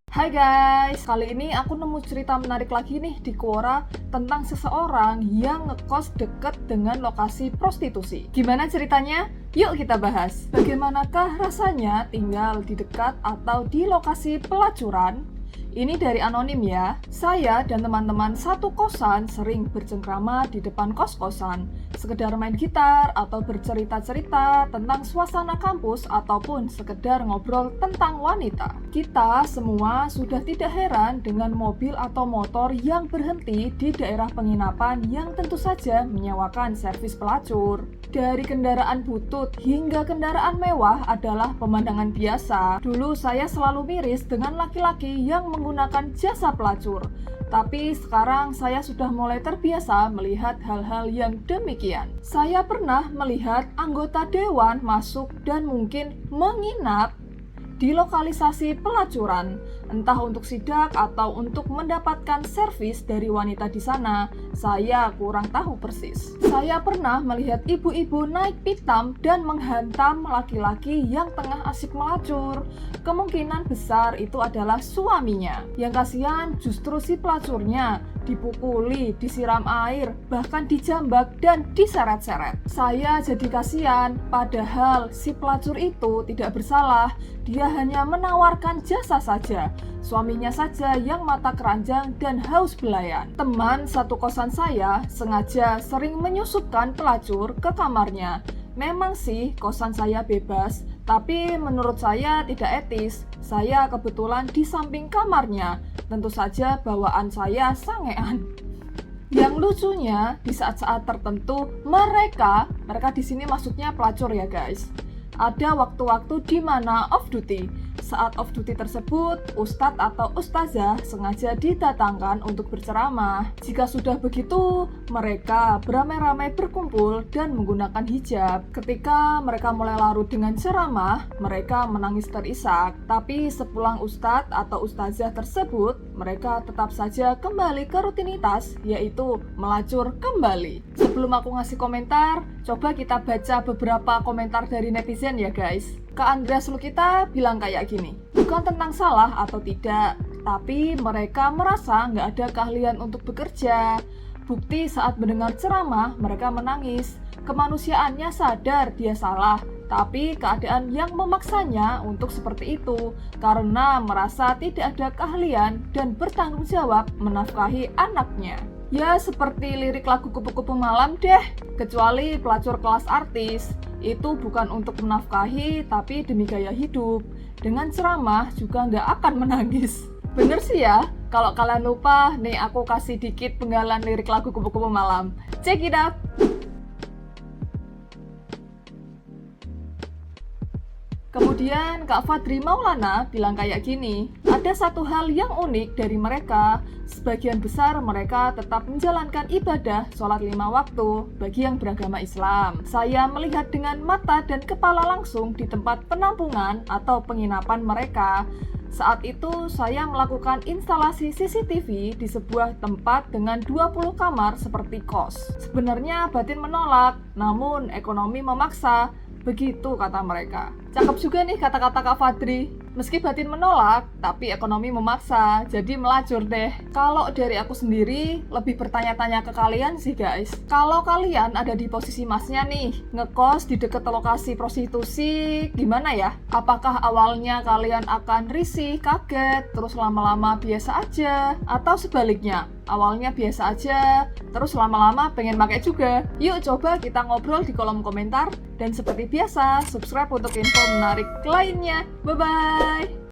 Hai guys, kali ini aku nemu cerita menarik lagi nih di Quora tentang seseorang yang ngekos deket dengan lokasi prostitusi. Gimana ceritanya? Yuk kita bahas. Bagaimanakah rasanya tinggal di dekat atau di lokasi pelacuran? Ini dari anonim ya. Saya dan teman-teman satu kosan sering bercengkrama di depan kos-kosan, sekedar main gitar atau bercerita-cerita tentang suasana kampus ataupun sekedar ngobrol tentang wanita. Kita semua sudah tidak heran dengan mobil atau motor yang berhenti di daerah penginapan yang tentu saja menyewakan servis pelacur. Dari kendaraan butut hingga kendaraan mewah adalah pemandangan biasa. Dulu saya selalu miris dengan laki-laki yang menggunakan jasa pelacur. Tapi sekarang saya sudah mulai terbiasa melihat hal-hal yang demikian. Saya pernah melihat anggota dewan masuk dan mungkin menginap di lokalisasi pelacuran, entah untuk sidak atau untuk mendapatkan servis dari wanita di sana. Saya kurang tahu persis. Saya pernah melihat ibu-ibu naik pitam dan menghantam laki-laki yang tengah asik melacur. Kemungkinan besar itu adalah suaminya. Yang kasihan justru si pelacurnya, dipukuli, disiram air, bahkan dijambak dan diseret-seret. Saya jadi kasihan, padahal si pelacur itu tidak bersalah. Dia hanya menawarkan jasa saja. Suaminya saja yang mata keranjang dan haus belayan. Teman satu kosan saya sengaja sering menyusupkan pelacur ke kamarnya. Memang sih kosan saya bebas, tapi menurut saya tidak etis. Saya kebetulan di samping kamarnya. Tentu saja bawaan saya sangean. Yang lucunya, di saat-saat tertentu mereka di sini maksudnya pelacur ya guys, ada waktu-waktu di mana off duty. Saat off duty tersebut, ustadz atau ustazah sengaja didatangkan untuk berceramah. Jika sudah begitu, mereka beramai-ramai berkumpul dan menggunakan hijab. Ketika mereka mulai larut dengan ceramah, mereka menangis terisak. Tapi sepulang ustadz atau ustazah tersebut, mereka tetap saja kembali ke rutinitas, yaitu melacur kembali. Sebelum aku ngasih komentar, coba kita baca beberapa komentar dari netizen ya guys. Kak Andreas Lukita bilang kayak gini, bukan tentang salah atau tidak, tapi mereka merasa nggak ada keahlian untuk bekerja. Bukti saat mendengar ceramah, mereka menangis. Kemanusiaannya sadar dia salah, tapi keadaan yang memaksanya untuk seperti itu karena merasa tidak ada keahlian dan bertanggung jawab menafkahi anaknya. Ya seperti lirik lagu Kupu-Kupu Malam deh, kecuali pelacur kelas artis. Itu bukan untuk menafkahi, tapi demi gaya hidup. Dengan ceramah juga nggak akan menangis. Bener sih ya, kalau kalian lupa, nih aku kasih dikit penggalan lirik lagu Kupu-Kupu Malam. Check it out! Kemudian Kak Fadri Maulana bilang kayak gini, ada satu hal yang unik dari mereka, sebagian besar mereka tetap menjalankan ibadah sholat 5 waktu bagi yang beragama Islam. Saya melihat dengan mata dan kepala langsung di tempat penampungan atau penginapan mereka. Saat itu saya melakukan instalasi CCTV di sebuah tempat dengan 20 kamar seperti kos. Sebenarnya batin menolak, namun ekonomi memaksa. Begitu kata mereka. Cakep juga nih kata-kata Kak Fadri. Meski batin menolak, tapi ekonomi memaksa, jadi melacur deh. Kalau dari aku sendiri, lebih bertanya-tanya ke kalian sih guys. Kalau kalian ada di posisi masnya nih, ngekos di dekat lokasi prostitusi, gimana ya? Apakah awalnya kalian akan risih, kaget, terus lama-lama biasa aja? Atau sebaliknya, awalnya biasa aja, terus lama-lama pengen pakai juga? Yuk coba kita ngobrol di kolom komentar. Dan seperti biasa, subscribe untuk info menarik lainnya. Bye-bye!